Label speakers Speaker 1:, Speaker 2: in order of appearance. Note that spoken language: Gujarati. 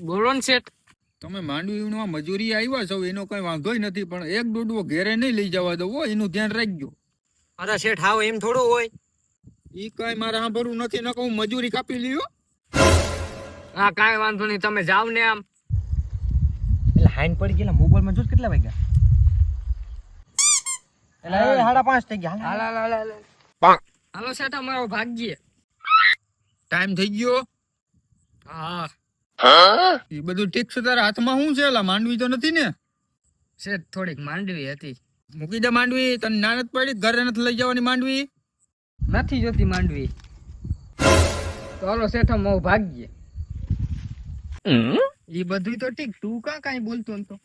Speaker 1: બોલો ને શેઠ.
Speaker 2: તમે માંડવીમાં મજૂરી આવ્યા છો એનો કઈ વાંધો નથી, પણ એક દોડવો ઘેરે નહીં લઈ જવા દો, એનું ધ્યાન રાખજો.
Speaker 1: અરે શેઠ હાવ એમ થોડું હોય.
Speaker 2: ઈ કઈ મારે સાંભળવું નથી, ન કહું મજૂરી કાપી લ્યો.
Speaker 1: હા કાંઈ વાંધો નહીં, તમે જાવ ને આમ.
Speaker 3: એટલે હાઈન પડી ગયેલા મોબાઈલમાં જોત કેટલા વાગ્યા? એટલે 5:30 થઈ ગયા.
Speaker 1: હાલો શેઠ અમારો ભાગ્ય.
Speaker 2: ટાઈમ થઈ ગયો.
Speaker 1: હા
Speaker 2: એ બધું ઠીક છે, તારા હાથમાં શું છે? એલા માંડવી તો નથી ને?
Speaker 1: શેઠ થોડીક માંડવી હતી.
Speaker 2: મૂકી દે માંડવી, તને ના નથી પડી? ઘરે નથી લઈ જવાની માંડવી?
Speaker 1: નથી જોતી માંડવી. તો હાલો શેઠ અમારો ભાગ્ય. એ બધું તો ઠીક, તું કાંઈ બોલતો નતો.